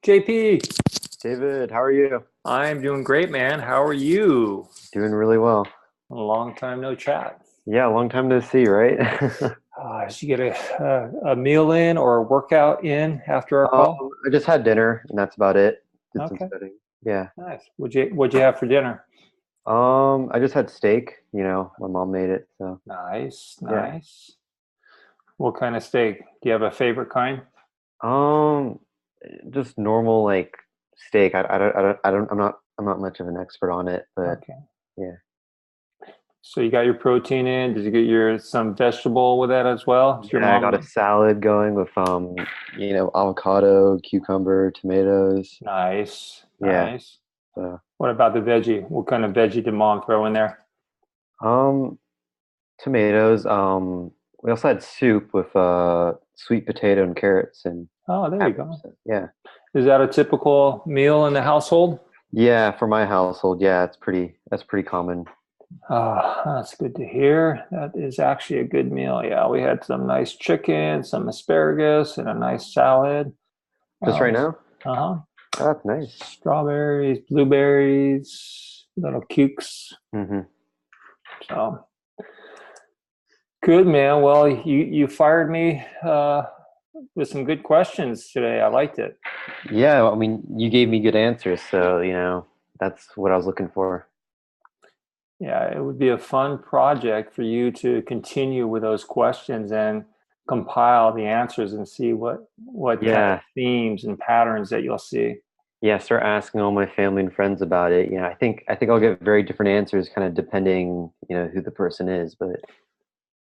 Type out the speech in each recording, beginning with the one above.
JP, David, how are you? I'm doing great, man. How are you? Doing really well. A long time no chat. Yeah, long time no see, right? Did you get a meal in or a workout in after our Um, call? I just had dinner and that's about it. Did some Okay, studying. Yeah. nice. What'd you have for dinner? I just had steak, my mom made it, so Nice, yeah. nice. What kind of steak? Do you have a favorite kind? Um, just normal like steak. I'm not much of an expert on it, but Okay. yeah. So you got your protein in. Did you get your some vegetable with that as well? Is your Yeah, I got a mom salad going with avocado, cucumber, tomatoes. nice, Yeah. nice. So What about the veggie? What kind of veggie did mom throw in there? um tomatoes. We also had soup with sweet potato and carrots and Oh, there you cabbage. go. So, yeah. Is that a typical meal in the household? Yeah, for my household, yeah, that's pretty common. That's good to hear. That is actually a good meal. Yeah, we had some nice chicken, some asparagus, and a nice salad. Just right Um, now? uh-huh. Oh, that's nice. Strawberries, blueberries, little cukes. Hmm. So good, man. Well, you fired me with some good questions today. I liked it. Yeah, I mean, you gave me good answers, so that's what I was looking for. Yeah, it would be a fun project for you to continue with those questions and compile the answers and see what kind of Yeah, themes and patterns that you'll see. yeah, start asking all my family and friends about it. Yeah, I think I'll get very different answers, kind of depending, who the person is. But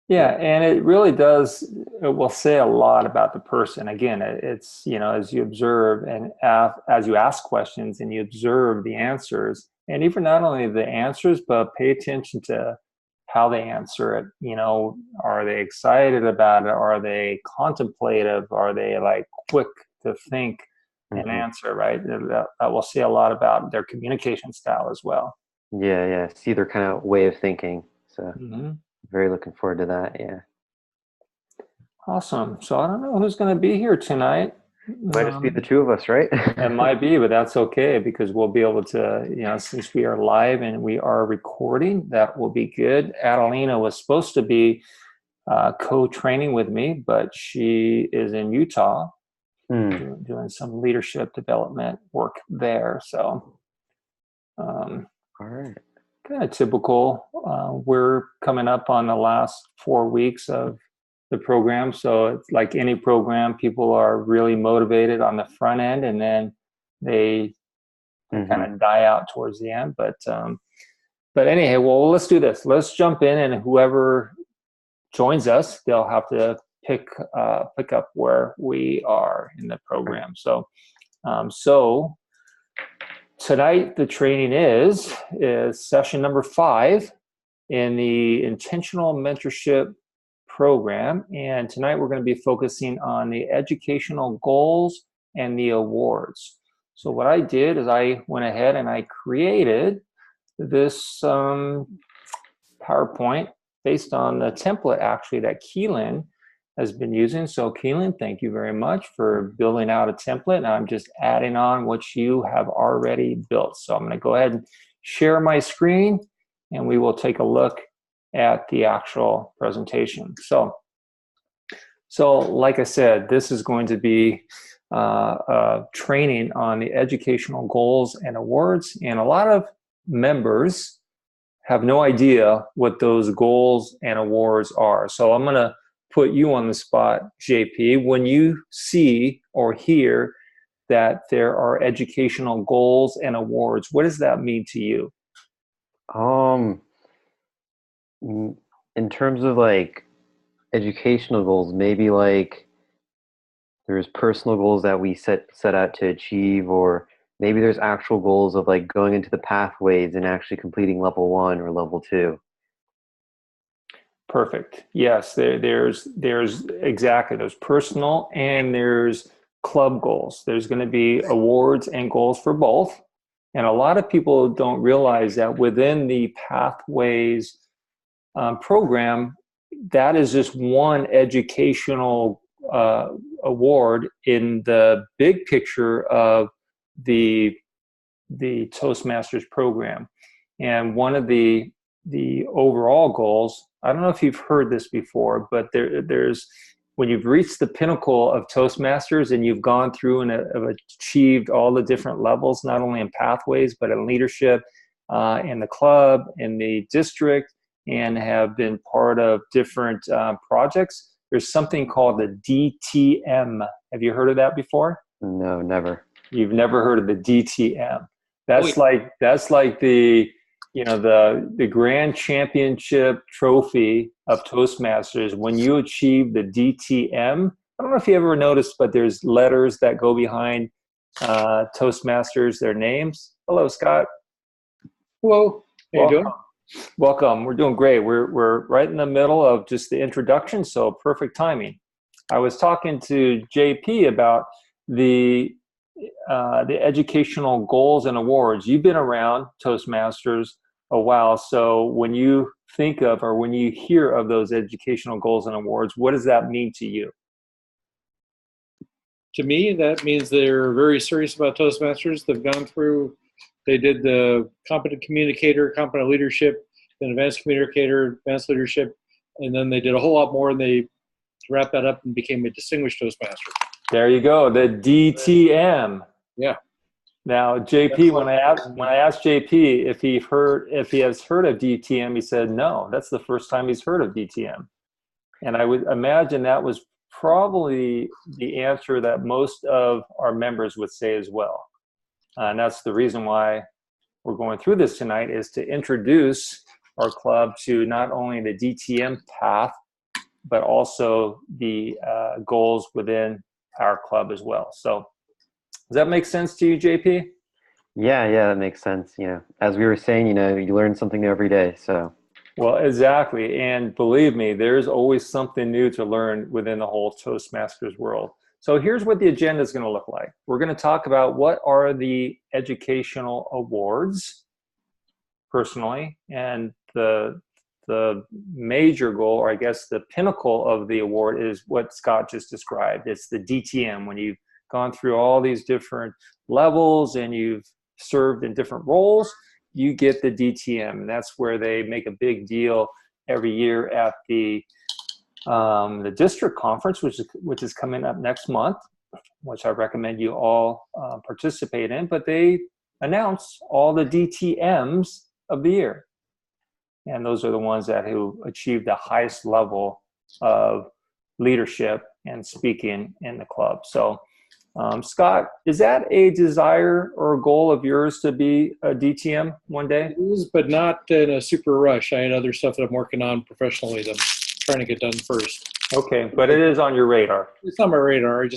Yeah, yeah, and it really does, it will say a lot about the person. Again, it's, as you observe and as you ask questions and you observe the answers, and even not only the answers, but pay attention to how they answer it. Are they excited about it? Are they contemplative? Are they like quick to think and hmm, answer, right? That will say a lot about their communication style as well. yeah, yeah. See their kind of way of thinking. So Mhm. very looking forward to that. Yeah, Awesome. So I don't know who's going to be here tonight. might just be the Um, two of us, right? It might be, but that's okay because we'll be able to, since we are live and we are recording, that will be good. Adelina was supposed to be co-training with me, but she is in Utah Hmm. doing some leadership development work there. So um, All right. kind of typical. We're coming up on the last 4 weeks of the program. So it's like any program, people are really motivated on the front end and then they kind Mm-hmm. of die out towards the end. But anyhow, well, let's do this. Let's jump in, and whoever joins us, they'll have to pick up where we are in the Okay. program. So tonight the training is session number 5 in the intentional mentorship program, and tonight we're going to be focusing on the educational goals and the awards. So what I did is I went ahead and I created this PowerPoint based on the template actually that Keelan has been using. So Keelan, thank you very much for building out a template. And I'm just adding on what you have already built. So I'm going to go ahead and share my screen and we will take a look at the actual presentation. So like I said, this is going to be training on the educational goals and awards. And a lot of members have no idea what those goals and awards are. So I'm going to put you on the spot, JP. When you see or hear that there are educational goals and awards, what does that mean to you? Um, mm, in terms of like educational goals, maybe like there's personal goals that we set out to achieve, or maybe there's actual goals of like going into the pathways and actually completing level one or level two. Perfect. Yes, there's exactly, there's personal and there's club goals. There's going to be awards and goals for both. And a lot of people don't realize that within the pathways program, that is just one educational award in the big picture of the Toastmasters program. And one of the overall goals, I don't know if you've heard this before, but there's when you've reached the pinnacle of Toastmasters and you've gone through and have achieved all the different levels, not only in pathways, but in leadership, in the club, in the district, and have been part of different projects, there's something called the DTM. Have you heard of that before? No, never. You've never heard of the DTM. That's like the the grand championship trophy of Toastmasters. When you achieve the DTM, I don't know if you ever noticed, but there's letters that go behind Toastmasters, their names. Hello, Scott. Hello. How you doing? Welcome. We're doing great. We're right in the middle of just the introduction, so perfect timing. I was talking to JP about the educational goals and awards. You've been around Toastmasters a while, so when you think of or when you hear of those educational goals and awards, what does that mean to you? To me, that means they're very serious about Toastmasters. They did the competent communicator, competent leadership, then advanced communicator, advanced leadership, and then they did a whole lot more, and they wrapped that up and became a distinguished Toastmaster. There you go, the DTM. Yeah. Now, JP, when I asked JP if he has heard of DTM, he said no. That's the first time he's heard of DTM, and I would imagine that was probably the answer that most of our members would say as well. And that's the reason why we're going through this tonight, is to introduce our club to not only the DTM path, but also the goals within our club as well. So does that make sense to you, JP? Yeah, that makes sense. As we were saying, you learn something new every day. So. Well, exactly. And believe me, there's always something new to learn within the whole Toastmasters world. So here's what the agenda is going to look like. We're going to talk about what are the educational awards personally, and the major goal, or I guess the pinnacle of the award, is what Scott just described. It's the DTM. When you've gone through all these different levels and you've served in different roles, you get the DTM, and that's where they make a big deal every year at the district conference, which is coming up next month, which I recommend you all participate in. But they announce all the DTMs of the year, and those are the ones who achieve the highest level of leadership and speaking in the club. So, Scott, is that a desire or a goal of yours to be a DTM one day? It is, but not in a super rush. I had other stuff that I'm working on professionally that I'm trying to get done first. Okay, but it is on your radar. It's on my radar. I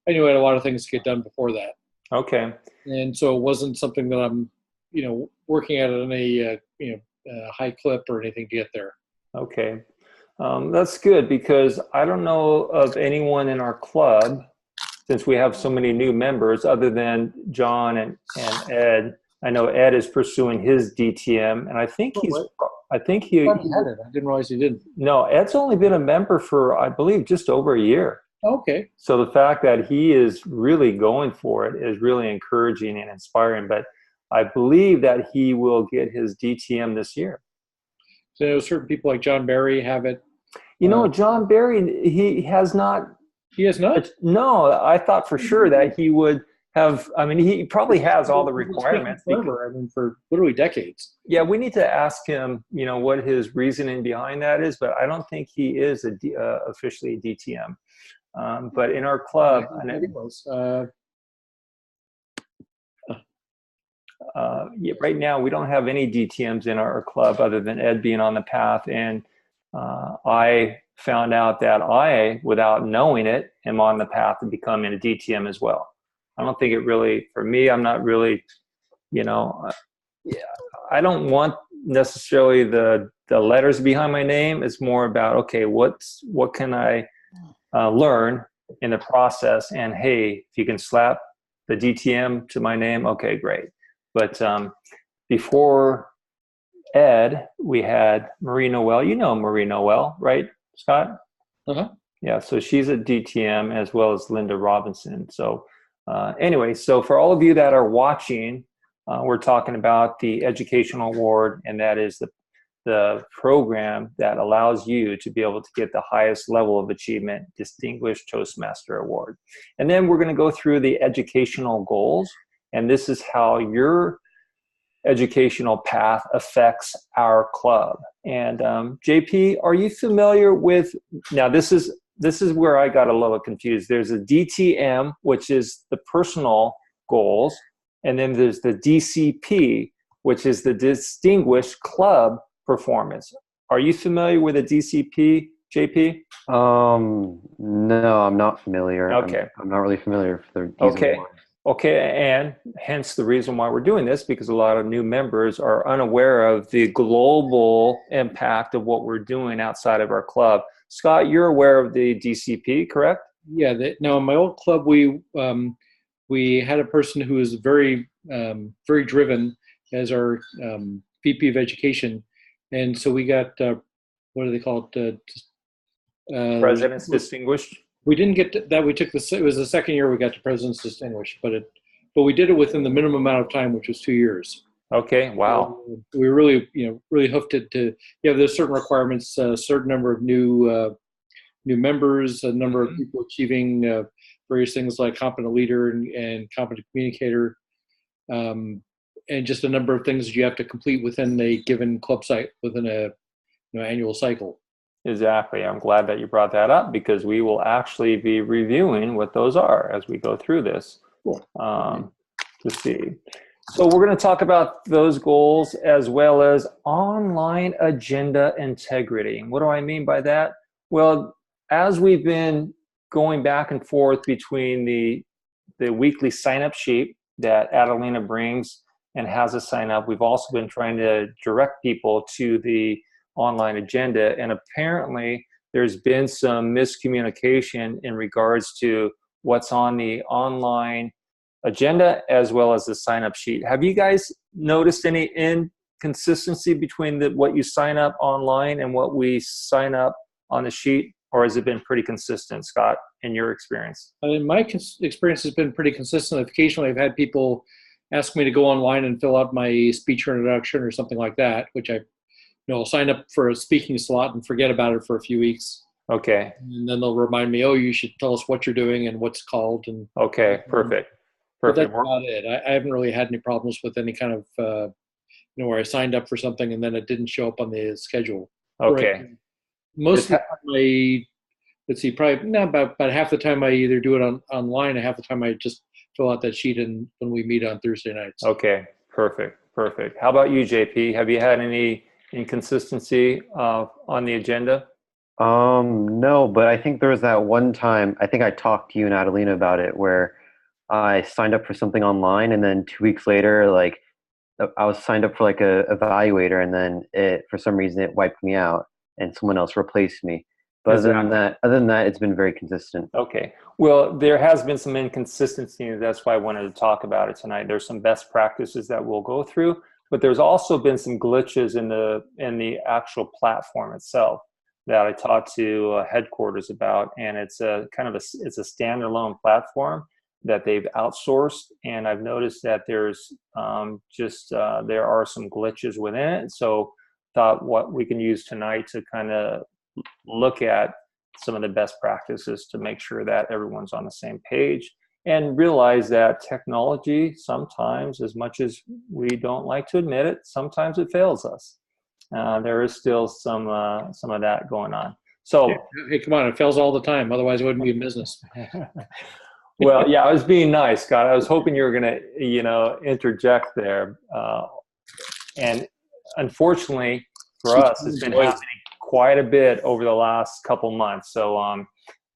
knew I had a lot of things to get done before that. Okay. And so it wasn't something that I'm, working at on a high clip or anything to get there. Okay. That's good, because I don't know of anyone in our club, since we have so many new members, other than John and Ed. I know Ed is pursuing his DTM, and I think he had it. I didn't realize he didn't. No, Ed's only been a member for, I believe, just over a year. Okay. So the fact that he is really going for it is really encouraging and inspiring. But I believe that he will get his DTM this year. So certain people like John Barry have it. John Barry, he has not. He has not? No, I thought for sure that he would have. I mean, he probably has all the requirements. Forever, for literally decades. Yeah, we need to ask him, what his reasoning behind that is, but I don't think he is officially a DTM. But in our club, right now we don't have any DTMs in our club other than Ed being on the path, and I found out that I, without knowing it, am on the path to becoming a DTM as well. I don't think it really, for me, I'm not really, I don't want necessarily the letters behind my name. It's more about, okay, what can I learn in the process? And hey, if you can slap the DTM to my name, okay, great. But before Ed, we had Marie Noel. You know Marie Noel, right, Scott? Uh-huh. Yeah, so she's at DTM as well as Linda Robinson. So anyway, so for all of you that are watching, we're talking about the Educational Award, and that is the program that allows you to be able to get the highest level of achievement, Distinguished Toastmaster Award. And then we're going to go through the educational goals, and this is how your educational path affects our club. And JP, are you familiar with, now this is where I got a little confused. There's a DTM, which is the personal goals, and then there's the DCP, which is the Distinguished Club Performance. Are you familiar with a DCP, JP? No, I'm not familiar. Okay. I'm not really familiar with these Okay. awards. Okay, and hence the reason why we're doing this, because a lot of new members are unaware of the global impact of what we're doing outside of our club. Scott, you're aware of the DCP, correct? Yeah. Now, in my old club, we had a person who was very very driven as our VP of Education, and so we got what do they call it? President's Distinguished. We didn't get to that. We took it was the second year we got to President's Distinguished, but we did it within the minimum amount of time, which was 2 years. Okay, wow. So we really, really hoofed it to, there's certain requirements, a certain number of new members, a number of people achieving various things like competent leader and competent communicator, and just a number of things that you have to complete within a given club site within a annual cycle. Exactly. I'm glad that you brought that up, because we will actually be reviewing what those are as we go through this. Cool. To see. So we're going to talk about those goals as well as online agenda integrity. What do I mean by that? Well, as we've been going back and forth between the weekly sign-up sheet that Adelina brings and has us sign up, we've also been trying to direct people to the online agenda, and apparently there's been some miscommunication in regards to what's on the online agenda as well as the sign-up sheet. Have you guys noticed any inconsistency between what you sign up online and what we sign up on the sheet, or has it been pretty consistent, Scott, in your experience? My experience has been pretty consistent. Occasionally I've had people ask me to go online and fill out my speech or introduction or something like that, which I'll sign up for a speaking slot and forget about it for a few weeks. Okay. And then they'll remind me, you should tell us what you're doing and what's called. And okay, perfect. But that's about it. I haven't really had any problems with any kind of, where I signed up for something and then it didn't show up on the schedule. Okay. Right. Most of the time let's see, probably about half the time I either do it online and half the time I just fill out that sheet when we meet on Thursday nights. Okay, perfect. How about you, JP? Have you had any inconsistency on the agenda? No, but I think there was that one time, I think I talked to you and Adelina about it, where I signed up for something online and then 2 weeks later, like I was signed up for like a evaluator, and then for some reason it wiped me out and someone else replaced me. But other than that, it's been very consistent. Okay. Well, there has been some inconsistency. That's why I wanted to talk about it tonight. There's some best practices that we'll go through, but there's also been some glitches in the actual platform itself that I talked to headquarters about, and it's a standalone platform that they've outsourced, and I've noticed that there's there are some glitches within it. So thought what we can use tonight to kind of look at some of the best practices to make sure that everyone's on the same page, and realize that technology sometimes, as much as we don't like to admit it, sometimes it fails us. There is still some of that going on. So hey, come on, it fails all the time. Otherwise, it wouldn't be in business. Well, yeah, I was being nice, Scott. I was hoping you were going to, interject there. And unfortunately for us, it's been happening quite a bit over the last couple months. So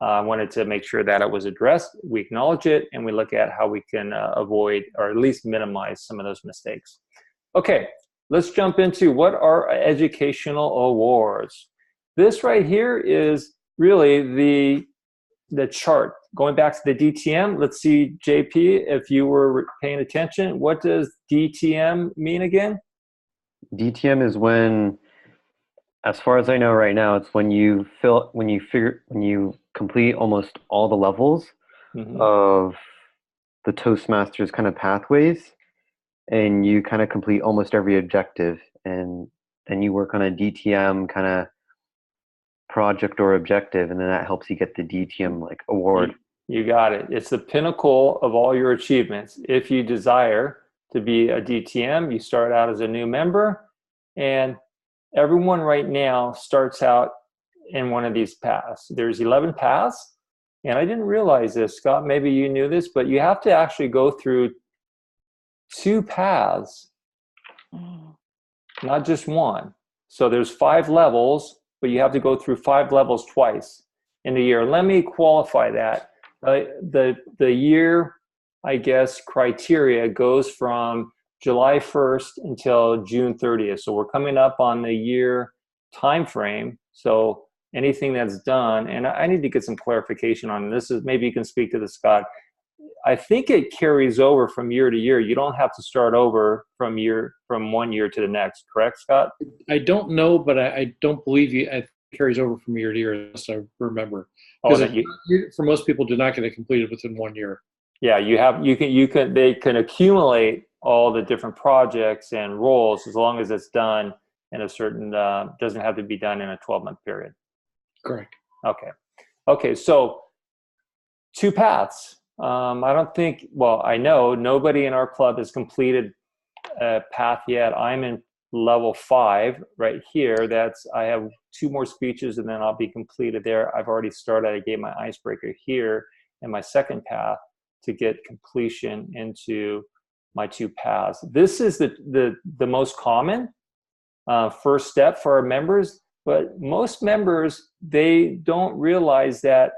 I wanted to make sure that it was addressed. We acknowledge it, and we look at how we can avoid or at least minimize some of those mistakes. Okay, let's jump into what are educational awards. This right here is really the chart. Going back to the DTM, let's see, JP, if you were paying attention, what does DTM mean again? DTM is when As far as I know right now, it's when you complete almost all the levels Mm-hmm. of the Toastmasters kind of pathways, and you kind of complete almost every objective, and then you work on a DTM kind of project or objective, and then that helps you get the DTM like award. You got it. It's the pinnacle of all your achievements. If you desire to be a DTM, you start out as a new member, and everyone right now starts out in one of these paths. There's 11 paths, and I didn't realize this, Scott, maybe you knew this, but you have to actually go through 2 paths, not just one. So there's 5 levels, but you have to go through 5 levels twice in a year. Let me qualify that. The year, I guess, criteria goes from July 1st until June 30th. So we're coming up on the year time frame. So anything that's done, and I need to get some clarification on this. Is maybe you can speak to this, Scott. I think it carries over from year to year. You don't have to start over from one year to the next, correct, Scott? I don't know, but I don't believe it carries over from year to year, unless I remember. Oh, Because for most people, do not get it completed within 1 year. yeah, they can accumulate all the different projects and roles as long as it's done in a certain, doesn't have to be done in a 12-month period. Correct. Okay, so 2 paths. I don't think, well, I know nobody in our club has completed a path yet. I'm in level 5 right here. I have 2 more speeches and then I'll be completed there. I've already started. I gave my icebreaker here in my second path to get completion into my 2 paths. This is the most common first step for our members, but most members, they don't realize that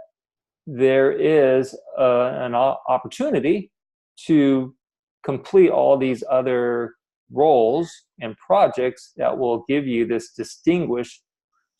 there is an opportunity to complete all these other roles and projects that will give you this distinguished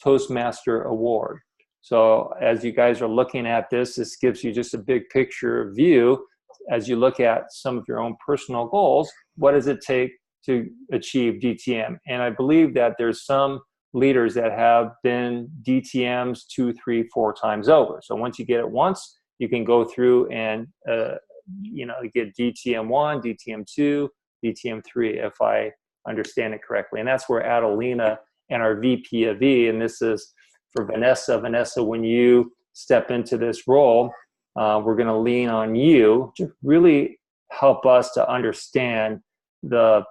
Toastmaster award. So as you guys are looking at this gives you just a big picture view as you look at some of your own personal goals. What does it take to achieve DTM? And I believe that there's some leaders that have been DTMs 2, 3, 4 times over. So once you get it once, you can go through and get DTM 1, DTM 2, DTM 3, if I understand it correctly. And that's where Adelina and our VP of E, and this is for Vanessa. Vanessa, when you step into this role, we're going to lean on you to really help us to understand the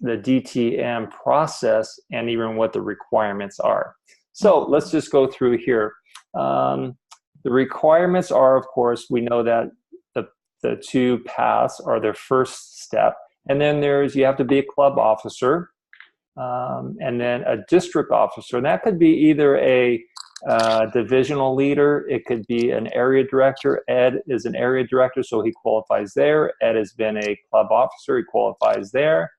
DTM process and even what the requirements are. So let's just go through here. The requirements are, of course, we know that the 2 paths are their first step. And then you have to be a club officer, and then a district officer. And that could be either a divisional leader. It could be an area director. Ed is an area director, so he qualifies there. Ed has been a club officer. He qualifies there.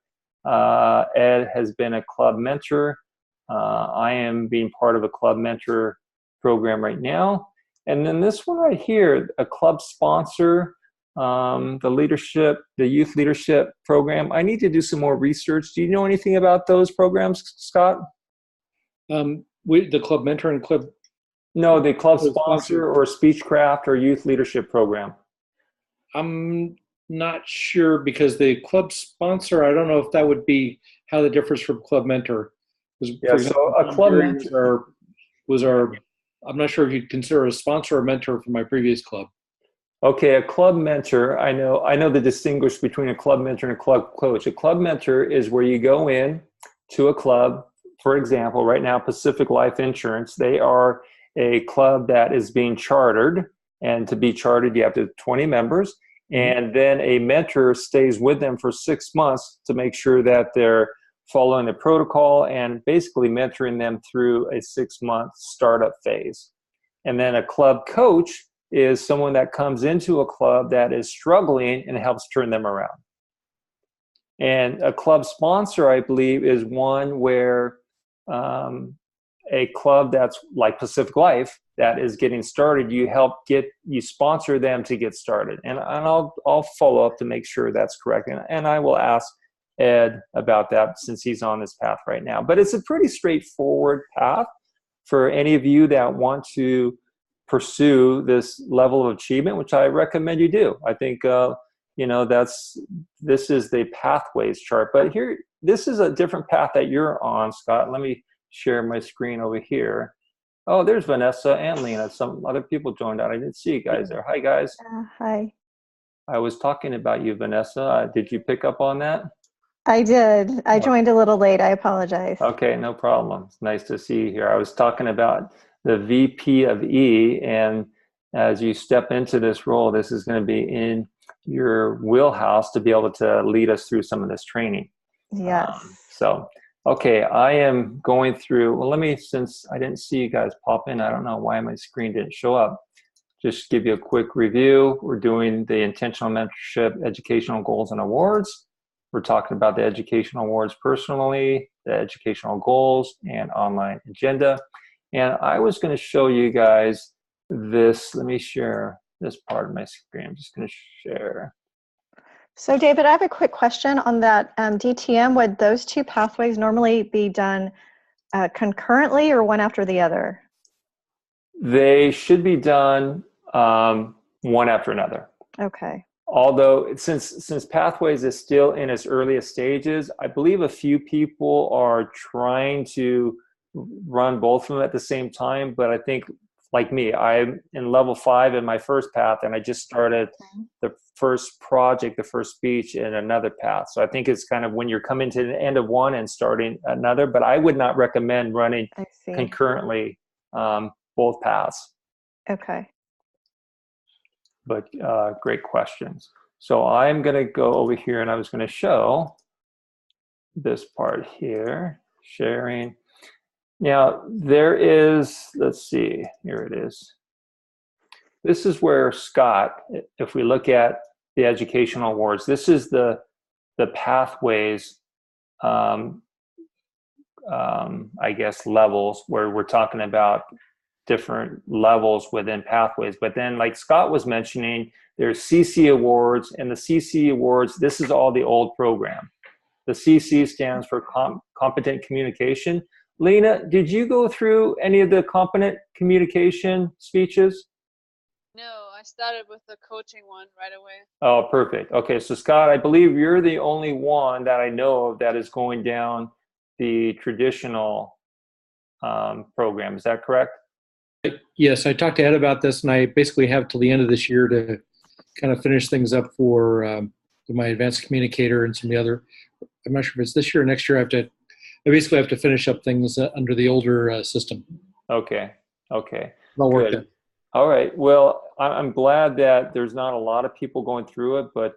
Ed has been a club mentor. I am being part of a club mentor program right now. And then this one right here, a club sponsor, the youth leadership program. I need to do some more research. Do you know anything about those programs, Scott? The club mentor and club. No, the club sponsor or speechcraft or youth leadership program. I'm not sure, because the club sponsor, I don't know if that would be how that differs from club mentor. Yeah, so a club mentor was our, I'm not sure if you'd consider a sponsor or mentor for my previous club. Okay, a club mentor, I know the distinguish between a club mentor and a club coach. A club mentor is where you go in to a club. For example, right now, Pacific Life Insurance, they are a club that is being chartered. And to be chartered, you have to have 20 members. And then a mentor stays with them for 6 months to make sure that they're following the protocol and basically mentoring them through a 6-month startup phase. And then a club coach is someone that comes into a club that is struggling and helps turn them around. And a club sponsor, I believe, is one where a club that's like Pacific Life that is getting started, you sponsor them to get started. And I'll follow up to make sure that's correct. And I will ask Ed about that since he's on this path right now. But it's a pretty straightforward path for any of you that want to pursue this level of achievement, which I recommend you do. I think, this is the pathways chart. But here, this is a different path that you're on, Scott. Let me share my screen over here. Oh, there's Vanessa and Lena. Some other people joined out. I didn't see you guys there. Hi, guys. Hi. I was talking about you, Vanessa. Did you pick up on that? I did. I joined a little late. I apologize. Okay, no problem. It's nice to see you here. I was talking about the VP of E, and as you step into this role, this is going to be in your wheelhouse to be able to lead us through some of this training. Yes. Okay, I am going through, well, since I didn't see you guys pop in, I don't know why my screen didn't show up. Just give you a quick review. We're doing the intentional mentorship, educational goals and awards. We're talking about the educational awards personally, the educational goals, and online agenda. And I was going to show you guys this. Let me share this part of my screen. I'm just going to share. So David, I have a quick question on that DTM. Would those two pathways normally be done concurrently or one after the other? They should be done one after another. Okay. Although since Pathways is still in its earliest stages, I believe a few people are trying to run both of them at the same time. But I think, like me, I'm in level 5 in my first path, and I just started the first project, the first speech in another path. So I think it's kind of when you're coming to the end of one and starting another, but I would not recommend running concurrently both paths. Okay. But great questions. So I'm going to go over here, and I was going to show this part here, sharing. Now, there is, let's see, here it is. This is where Scott, if we look at the educational awards, this is the pathways, I guess, levels where we're talking about different levels within pathways. But then, like Scott was mentioning, there's CC awards, and the CC awards, this is all the old program. The CC stands for competent communication. Lena, did you go through any of the competent communication speeches? No, I started with the coaching one right away. Oh, perfect. Okay, so Scott, I believe you're the only one that I know of that is going down the traditional program. Is that correct? Yes, I talked to Ed about this, and I basically have till the end of this year to kind of finish things up for my advanced communicator and some of the other. I'm not sure if it's this year or next year. I basically have to finish up things under the older system. Okay. Okay. I'll work that. All right. Well, I'm glad that there's not a lot of people going through it, but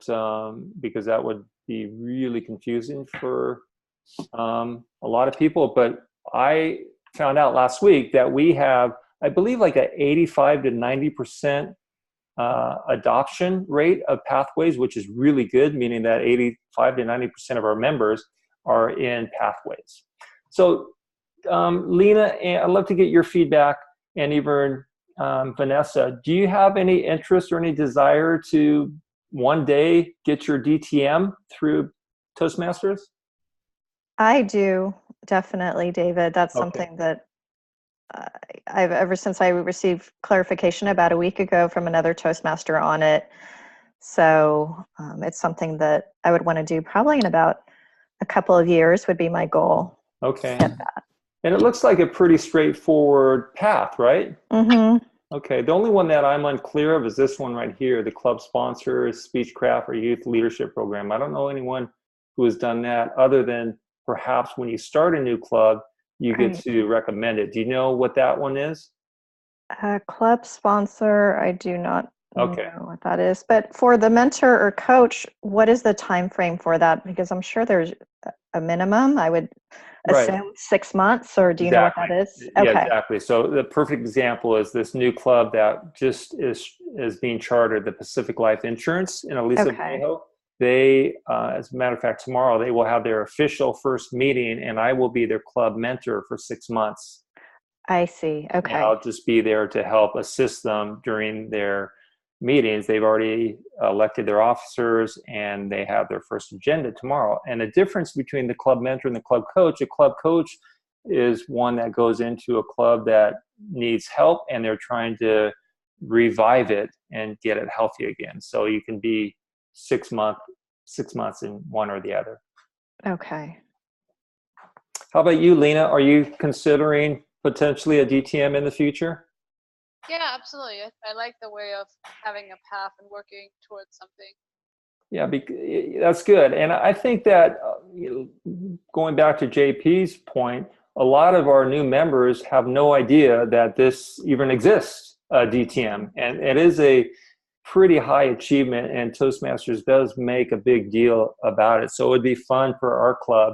because that would be really confusing for a lot of people. But I found out last week that we have, I believe, like a 85 to 90% adoption rate of Pathways, which is really good, meaning that 85 to 90% of our members are in Pathways. So Lena, I'd love to get your feedback, and even Vanessa, do you have any interest or any desire to one day get your DTM through Toastmasters? I do, definitely, David. That's something that I've, ever since I received clarification about a week ago from another Toastmaster on it. So it's something that I would want to do probably in about a couple of years would be my goal. Okay. And it looks like a pretty straightforward path, right? Mm-hmm. Okay. The only one that I'm unclear of is this one right here, the club sponsors, Speechcraft, or youth leadership program. I don't know anyone who has done that other than perhaps when you start a new club, you get to recommend it. Do you know what that one is? Club sponsor, I do not know what that is. But for the mentor or coach, what is the time frame for that? Because I'm sure there's a minimum. I would assume 6 months, or do you know what that is? Okay. Yeah, exactly. So the perfect example is this new club that just is being chartered, the Pacific Life Insurance in Aliso Viejo. They, as a matter of fact, tomorrow they will have their official first meeting, and I will be their club mentor for 6 months. I see. Okay. And I'll just be there to help assist them during their meetings. They've already elected their officers and they have their first agenda tomorrow. And the difference between the club mentor and the club coach, a club coach is one that goes into a club that needs help and they're trying to revive it and get it healthy again. So you can be 6 months in one or the other. Okay. How about you, Lena? Are you considering potentially a DTM in the future? Yeah, absolutely. I like the way of having a path and working towards something. Yeah, that's good. And I think that going back to JP's point, a lot of our new members have no idea that this even exists, DTM. And it is a pretty high achievement, and Toastmasters does make a big deal about it. So it would be fun for our club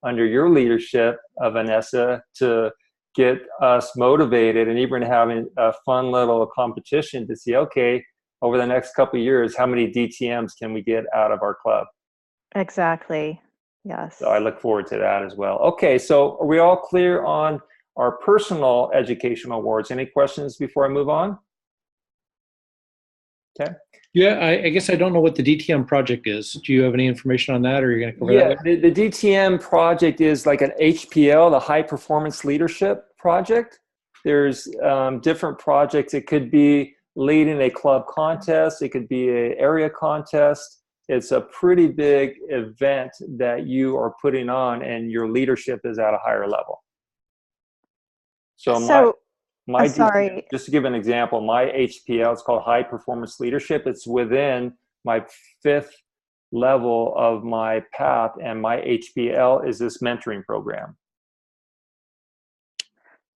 under your leadership, Vanessa, to get us motivated and even having a fun little competition to see, okay, over the next couple of years, how many DTMs can we get out of our club? Exactly. Yes. So I look forward to that as well. Okay, so are we all clear on our personal educational awards? Any questions before I move on? Okay. Yeah, I guess I don't know what the DTM project is. Do you have any information on that, or are you going to cover that? Yeah, the DTM project is like an HPL, the High Performance Leadership Project. There's different projects. It could be leading a club contest. It could be an area contest. It's a pretty big event that you are putting on, and your leadership is at a higher level. So my sorry. just to give an example, my HPL, it's called High Performance Leadership. It's within my 5th level of my path, and my HPL is this mentoring program.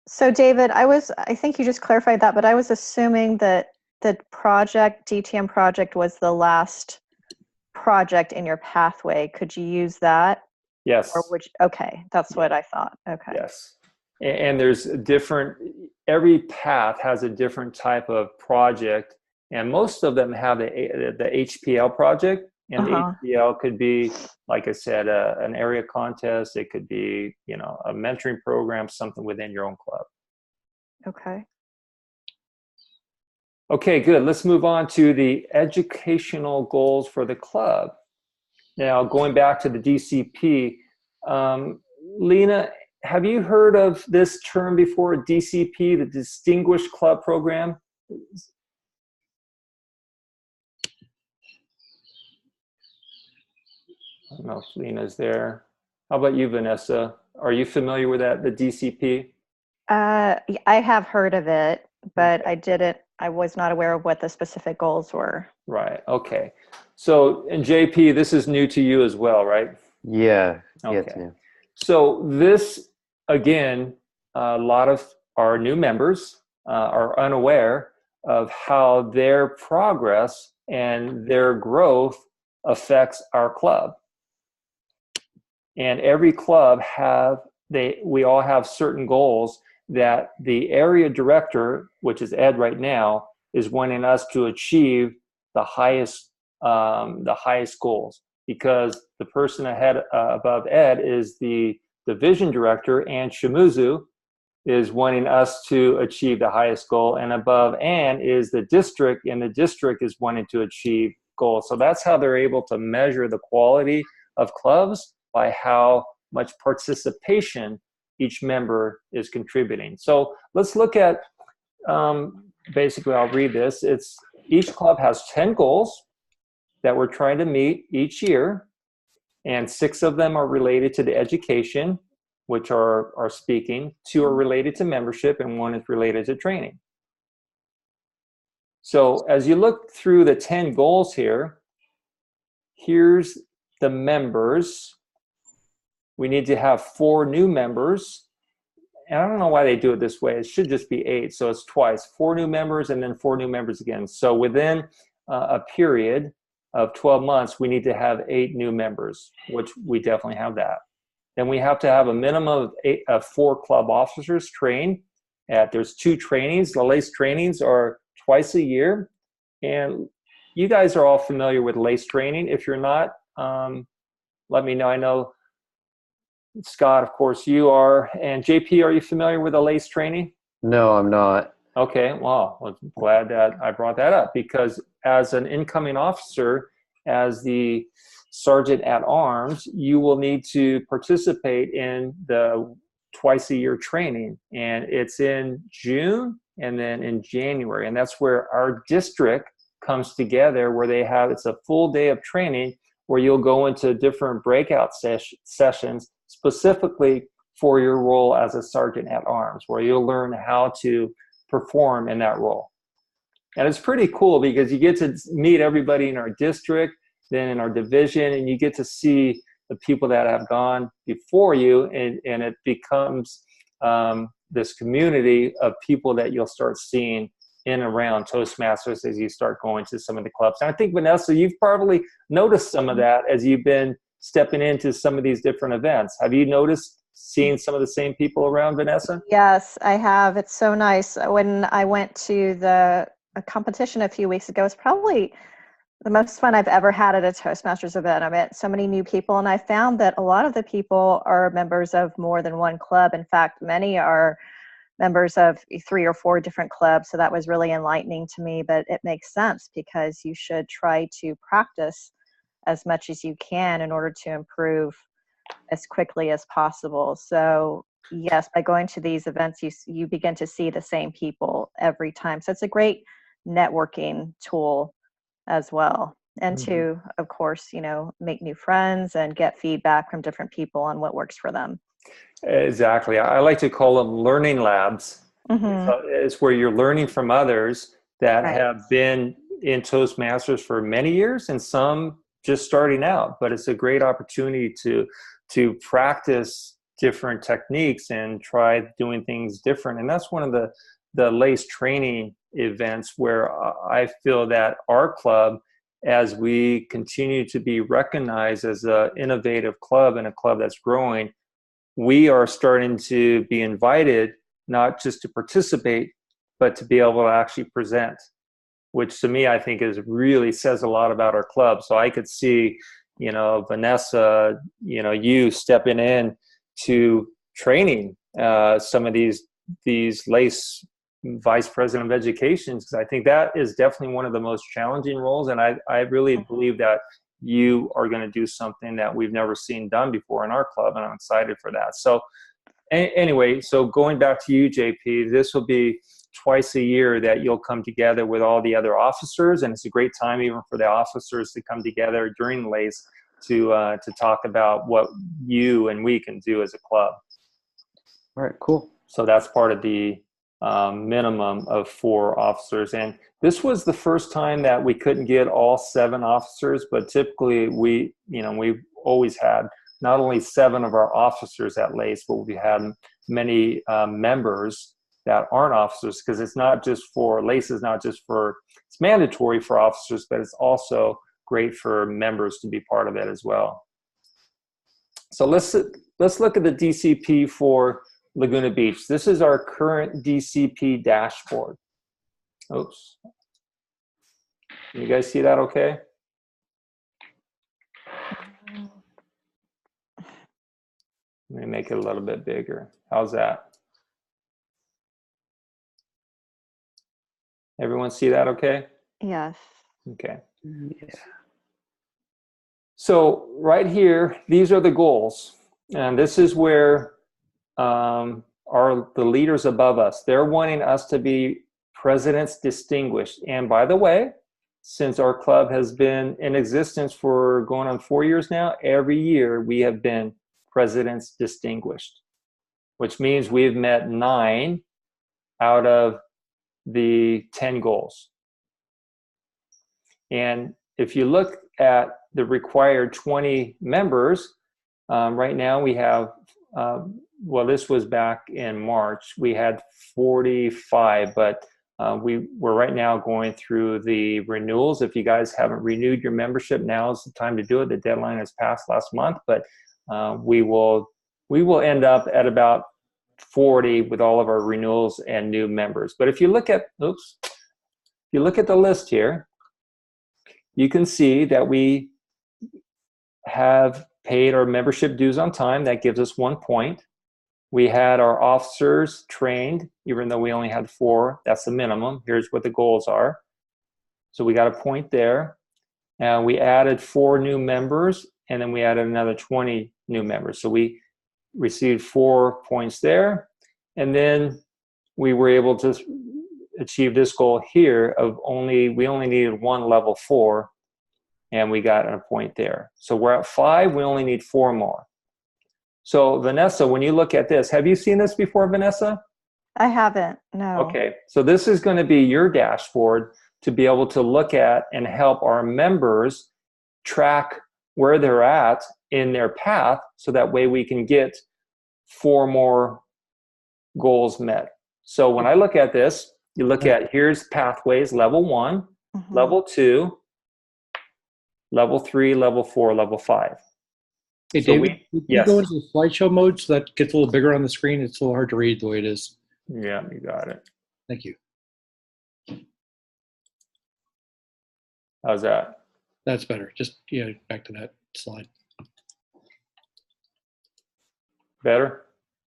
So David, I think you just clarified that, but I was assuming that the DTM project was the last project in your pathway. Could you use that? Yes. Or okay, that's what I thought. Okay. Yes. And there's every path has a different type of project, and most of them have the HPL project. And the HPL could be, like I said, an area contest. It could be, a mentoring program, something within your own club. Okay. Okay, good. Let's move on to the educational goals for the club. Now, going back to the DCP, Lena, have you heard of this term before, DCP, the Distinguished Club Program? I don't know if Lena's there. How about you, Vanessa? Are you familiar with that, the DCP? I have heard of it, but I was not aware of what the specific goals were. Right, okay. So, and JP, this is new to you as well, right? Yeah. Okay. Yeah, so this, again, a lot of our new members are unaware of how their progress and their growth affects our club. And every club we all have certain goals that the area director, which is Ed right now, is wanting us to achieve the highest goals, because the person above Ed is the division director, and Shimuzu is wanting us to achieve the highest goal, and above Ann is the district, and the district is wanting to achieve goals. So that's how they're able to measure the quality of clubs, by how much participation each member is contributing. So let's look at, basically I'll read this. Each club has 10 goals that we're trying to meet each year, and 6 of them are related to the education, which are speaking. 2 are related to membership, and 1 is related to training. So as you look through the 10 goals here, here's the members. We need to have 4 new members. And I don't know why they do it this way. It should just be 8. So it's twice, 4 new members and then 4 new members again. So within a period of 12 months, we need to have 8 new members, which we definitely have that. Then we have to have a minimum of 4 club officers trained. There's 2 trainings. The LACE trainings are twice a year. And you guys are all familiar with LACE training. If you're not, let me know. I know Scott, of course, you are. And JP, are you familiar with the LACE training? No, I'm not. Okay, well, I'm glad that I brought that up, because as an incoming officer, as the sergeant at arms, you will need to participate in the twice-a-year training, and it's in June and then in January, and that's where our district comes together, where it's a full day of training where you'll go into different breakout sessions specifically for your role as a sergeant at arms, where you'll learn how to perform in that role. And it's pretty cool because you get to meet everybody in our district, then in our division, and you get to see the people that have gone before you, and it becomes this community of people that you'll start seeing in and around Toastmasters as you start going to some of the clubs. And I think, Vanessa, you've probably noticed some of that as you've been stepping into some of these different events. Have you noticed seeing some of the same people around, Vanessa? Yes, I have. It's so nice. When I went to a competition a few weeks ago, it's probably the most fun I've ever had at a Toastmasters event. I met so many new people, and I found that a lot of the people are members of more than one club. In fact, many are members of 3 or 4 different clubs. So that was really enlightening to me, but it makes sense because you should try to practice as much as you can in order to improve as quickly as possible. So yes, by going to these events, you begin to see the same people every time. So it's a great networking tool as well. And to, of course, make new friends and get feedback from different people on what works for them. Exactly. I like to call them learning labs. It's where you're learning from others that have been in Toastmasters for many years and some just starting out. But it's a great opportunity to practice different techniques and try doing things different. And that's one of the LACE training events where I feel that our club, as we continue to be recognized as an innovative club and a club that's growing, we are starting to be invited not just to participate, but to be able to actually present, which to me, I think really says a lot about our club. So I could see, Vanessa, you stepping in to training some of these LACE vice president of education, because I think that is definitely one of the most challenging roles. And I really believe that you are going to do something that we've never seen done before in our club, and I'm excited for that. So anyway, so going back to you, JP, this will be twice a year that you'll come together with all the other officers, and it's a great time even for the officers to come together during LACE to talk about what you and we can do as a club. All right, cool. So that's part of the minimum of 4 officers. And this was the first time that we couldn't get all 7 officers, but typically we've always had not only 7 of our officers at LACE, but we had many members that aren't officers, because it's not just for LACE is not just for, it's mandatory for officers, but it's also great for members to be part of it as well. So let's look at the DCP for Laguna Beach. This is our current DCP dashboard. Oops. Can you guys see that okay? Let me make it a little bit bigger. How's that? Everyone see that okay? Yes. Okay. Yeah. So right here, these are the goals. And this is where are the leaders above us. They're wanting us to be President's Distinguished. And by the way, since our club has been in existence for going on 4 years now, every year we have been President's Distinguished, which means we've met 9 out of the 10 goals. And if you look at the required 20 members, right now we have, well, this was back in March, we had 45, but we're right now going through the renewals. If you guys haven't renewed your membership, now is the time to do it. The deadline has passed last month, but we will end up at about 40 with all of our renewals and new members. But if you look at, if you look at the list here, you can see that we have paid our membership dues on time. That gives us 1 point. We had our officers trained, even though we only had 4. That's the minimum. Here's what the goals are. So we got a point there. And we added 4 new members, and then we added another 20 new members. So we received 4 points there. And then we were able to achieve this goal here of we only needed 1 level 4, and we got a point there. So we're at 5, we only need 4 more. So Vanessa, when you look at this, have you seen this before, Vanessa? I haven't, no. Okay, so this is going to be your dashboard to be able to look at and help our members track where they're at in their path, so that way we can get 4 more goals met. So when I look at this, you look at, here's pathways, level 1, level 2, level 3, level 4, level 5. Hey, So David, can you go into the slideshow mode so that gets a little bigger on the screen? It's a little hard to read the way it is. Yeah, you got it. Thank you. How's that? That's better. Just, back to that slide. Better?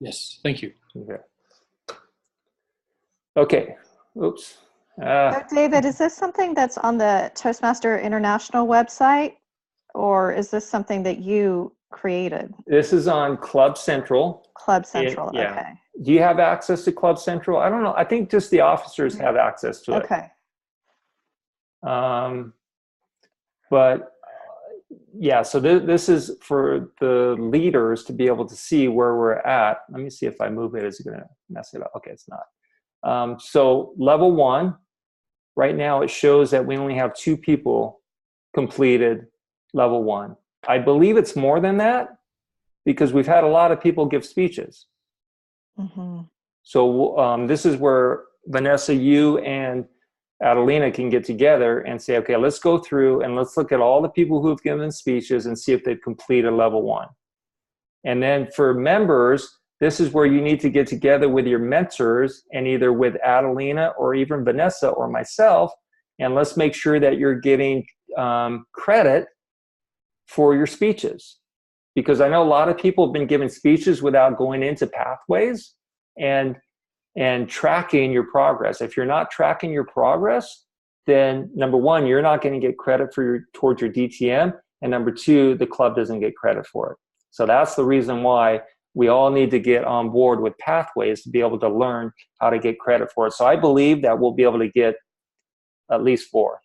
Yes, thank you. Okay. Okay. Oops. So David, is this something that's on the Toastmaster International website, or is this something that you created? This is on Club Central. Club Central, Yeah. okay. Do you have access to Club Central? I don't know. I think just the officers have access to it. Okay. But yeah, so this is for the leaders to be able to see where we're at. Let me see if I move it. Is it going to mess it up? Okay, it's not. So level 1, right now it shows that we only have 2 people completed level 1. I believe it's more than that because we've had a lot of people give speeches. So this is where Vanessa, you and Adelina can get together and say, okay, let's go through and let's look at all the people who have given speeches and see if they've completed level 1. And then for members, this is where you need to get together with your mentors and either with Adelina or even Vanessa or myself, and let's make sure that you're getting credit for your speeches. Because I know a lot of people have been giving speeches without going into pathways and tracking your progress. If you're not tracking your progress, then number 1, you're not going to get credit towards your DTM, and number 2, the club doesn't get credit for it. So that's the reason why we all need to get on board with pathways to be able to learn how to get credit for it. So I believe that we'll be able to get at least 4.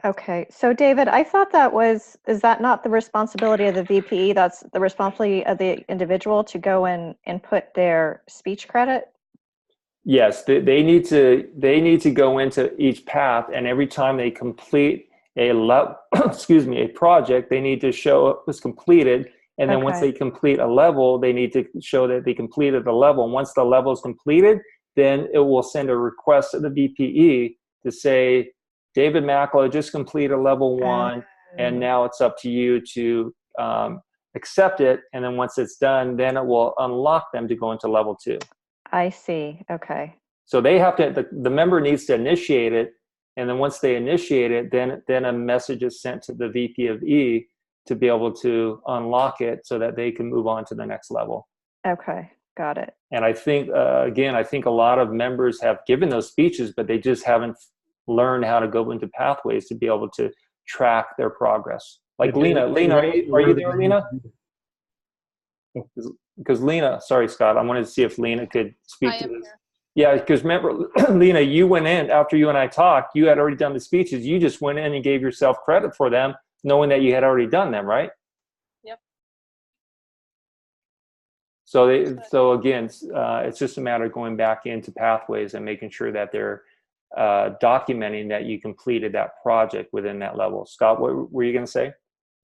Okay, so David, I thought is that not the responsibility of the VPE? That's the responsibility of the individual to go and input their speech credit? Yes, they need to go into each path, and every time they complete a project, they need to show it was completed, and then once they complete a level, they need to show that they completed the level. And once the level is completed, then it will send a request to the VPE to say, David Macklow just completed level 1, and now it's up to you to accept it. And then once it's done, then it will unlock them to go into level 2. I see. Okay. So they have to, the member needs to initiate it. And then once they initiate it, then a message is sent to the VP of E to be able to unlock it so that they can move on to the next level. Okay. Got it. And I think, again, I think a lot of members have given those speeches, but they just haven't learn how to go into pathways to be able to track their progress. Like Lena, are you there, Lena? Because Lena, sorry, Scott, I wanted to see if Lena could speak to this. Here. Yeah, because remember, Lena, you went in after you and I talked, you had already done the speeches. You just went in and gave yourself credit for them, knowing that you had already done them, right? Yep. So again, it's just a matter of going back into pathways and making sure that they're documenting that you completed that project within that level. Scott, what were you going to say?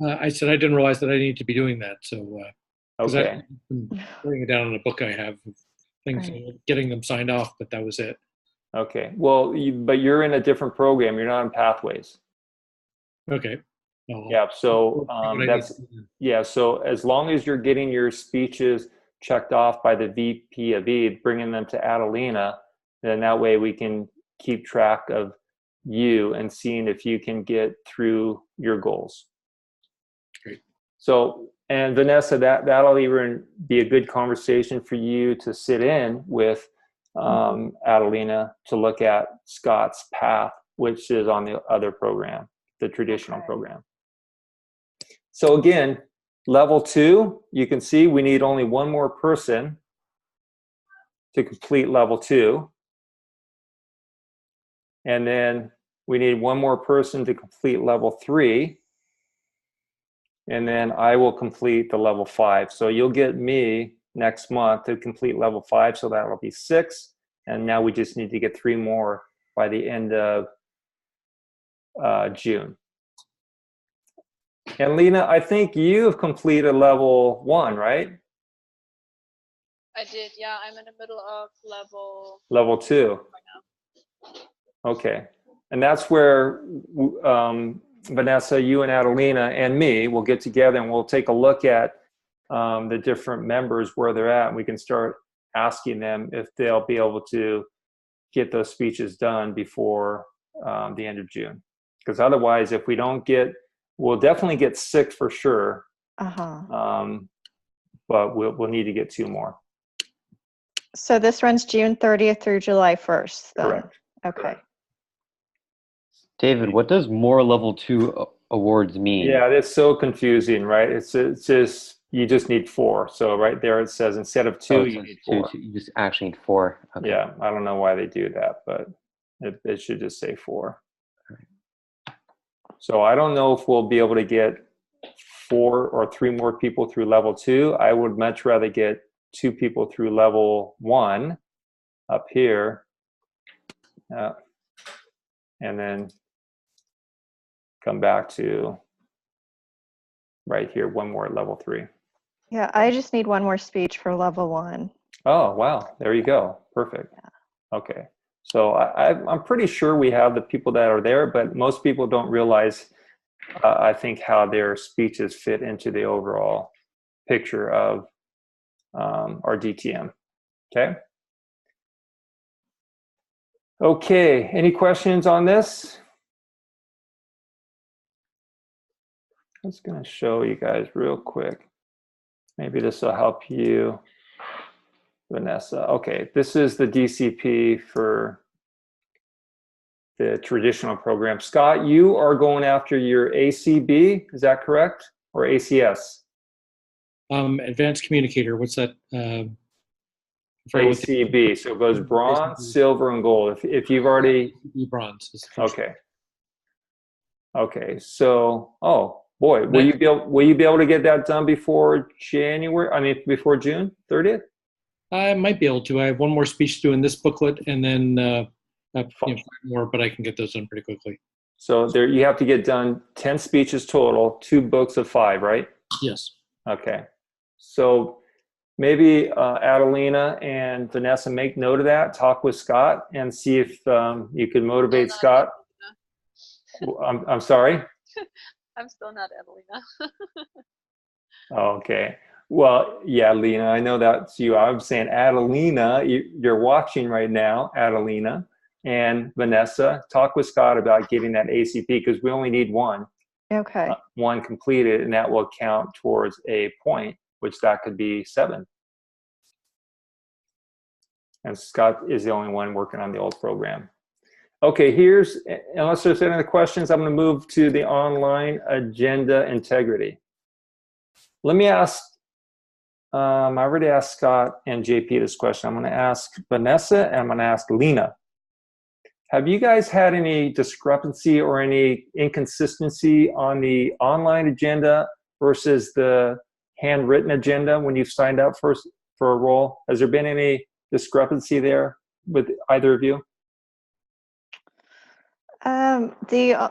I said I didn't realize that I need to be doing that. So okay. I'm putting it down in a book I have, things, getting them signed off, but that was it. Okay. Well, but you're in a different program. You're not in pathways. Okay. Yeah. So so as long as you're getting your speeches checked off by the VP of E, bringing them to Adelina, then that way we can keep track of you and seeing if you can get through your goals. Great. So And Vanessa, that'll even be a good conversation for you to sit in with Adelina to look at Scott's path, which is on the other program, the traditional program. So again, level 2, you can see we need only one more person to complete level 2. And then we need one more person to complete level 3. And then I will complete the level 5. So you'll get me next month to complete level 5. So that'll be 6. And now we just need to get 3 more by the end of June. And Lena, I think you have completed level 1, right? I did, yeah. I'm in the middle of level 2. Right now. Okay. And that's where Vanessa, you and Adelina and me will get together and we'll take a look at the different members where they're at. And we can start asking them if they'll be able to get those speeches done before the end of June. Because otherwise, if we don't get, we'll definitely get 6 for sure. But we'll need to get 2 more. So this runs June 30th through July 1st. Then. Correct. Okay. Correct. David, what does more level 2 awards mean? Yeah, it's so confusing, right? It's just, you just need 4. So right there it says instead of 2, you need 4. You just actually need 4. Okay. Yeah, I don't know why they do that, but it should just say 4. So I don't know if we'll be able to get 4 or 3 more people through level 2. I would much rather get 2 people through level 1 up here. And then come back to right here, 1 more at level 3. Yeah, I just need 1 more speech for level 1. Oh, wow. There you go. Perfect. Yeah. Okay. So I'm pretty sure we have the people that are there, but most people don't realize, I think, how their speeches fit into the overall picture of our DTM. Okay. Okay. Any questions on this? I'm just going to show you guys real quick. Maybe this will help you, Vanessa. Okay, this is the DCP for the traditional program. Scott, you are going after your ACB, is that correct? Or ACS? Advanced communicator, what's that? ACB, so it goes bronze, silver, and gold. If you've already... Bronze is the first. Okay. Okay, so, oh, boy, will you be able to get that done before January? I mean, before June 30th? I might be able to. I have 1 more speech to do in this booklet, and then 5 more, but I can get those done pretty quickly. So there, you have to get done 10 speeches total, 2 books of 5, right? Yes. Okay. So maybe Adelina and Vanessa make note of that. Talk with Scott and see if you can motivate Scott. I'm sorry. I'm still not Adelina. Okay. Well, yeah, Lena, I know that's you. I'm saying Adelina, you're watching right now, Adelina and Vanessa. Talk with Scott about getting that ACP because we only need 1. Okay. 1 completed, and that will count towards a point, which that could be 7. And Scott is the only one working on the old program. Okay, unless there's any other questions, I'm going to move to the online agenda integrity. Let me ask, I already asked Scott and JP this question. I'm going to ask Vanessa and I'm going to ask Lena. Have you guys had any discrepancy or any inconsistency on the online agenda versus the handwritten agenda when you've signed up for a role? Has there been any discrepancy there with either of you?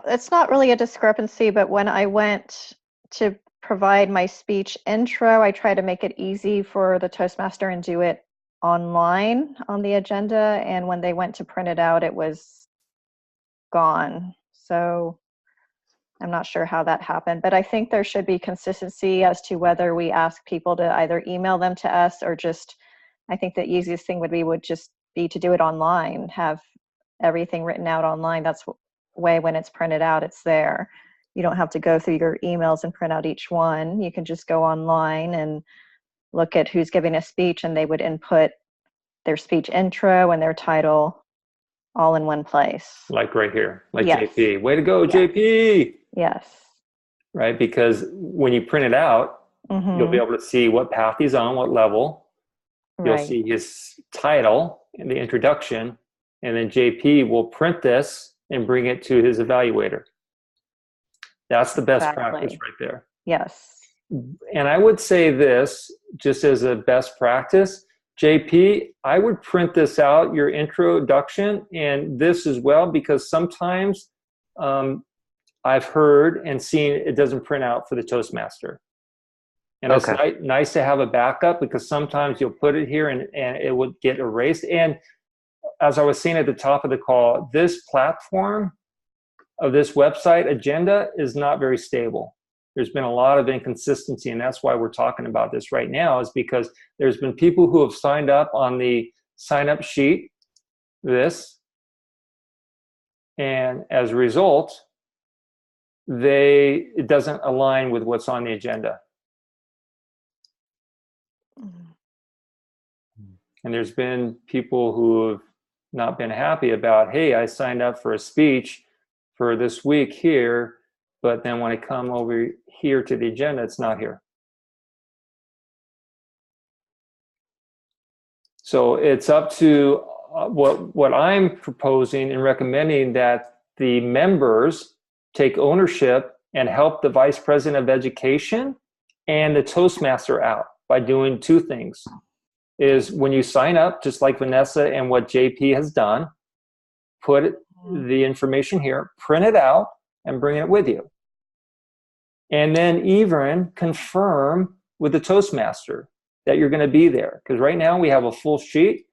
It's not really a discrepancy, but when I went to provide my speech intro, I try to make it easy for the Toastmaster and do it online on the agenda. And when they went to print it out, it was gone. So I'm not sure how that happened, but I think there should be consistency as to whether we ask people to either email them to us or just, I think the easiest thing would just be to do it online, have everything written out online. That's way when it's printed out, it's there. you don't have to go through your emails and print out each one. You can just go online and look at who's giving a speech, and they would input their speech intro and their title all in one place. Like right here, like Yes. JP. Way to go, Yes. JP! Yes. Right, because when you print it out, you'll be able to see what path he's on, what level. You'll Right. see his title in the introduction, and then JP will print this and bring it to his evaluator. That's the best practice right there. Yes. And I would say this, just as a best practice, JP, I would print this out, your introduction, and this as well, because sometimes I've heard and seen it doesn't print out for the Toastmaster. And it's nice to have a backup, because sometimes you'll put it here and it would get erased. And as I was saying at the top of the call, this platform of this website agenda is not very stable. There's been a lot of inconsistency, and that's why we're talking about this right now, is because there's been people who have signed up on the sign-up sheet, and as a result, it doesn't align with what's on the agenda. And there's been people who have not been happy about, hey, I signed up for a speech for this week here, but then when I come over here to the agenda, it's not here. So it's up to what I'm proposing and recommending, that the members take ownership and help the Vice President of Education and the Toastmaster out by doing two things. Is when you sign up, just like Vanessa and what JP has done, put the information here, print it out, and bring it with you. And then even confirm with the Toastmaster that you're going to be there. Because right now we have a full sheet.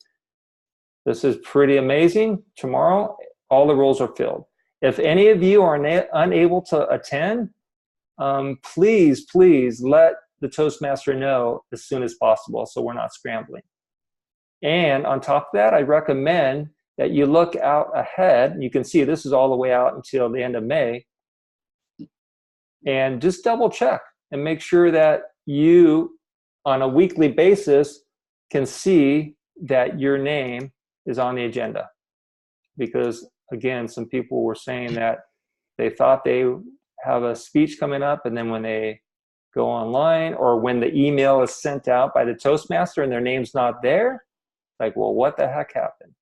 This is pretty amazing. Tomorrow, all the roles are filled. If any of you are unable to attend, please let the Toastmaster know as soon as possible, so we're not scrambling. And on top of that, I recommend that you look out ahead. You can see this is all the way out until the end of May. And just double check and make sure that you, on a weekly basis, can see that your name is on the agenda. Because again, some people were saying that they thought they have a speech coming up, and then when they go online, or when the email is sent out by the Toastmaster and their name's not there, like, well, what the heck happened?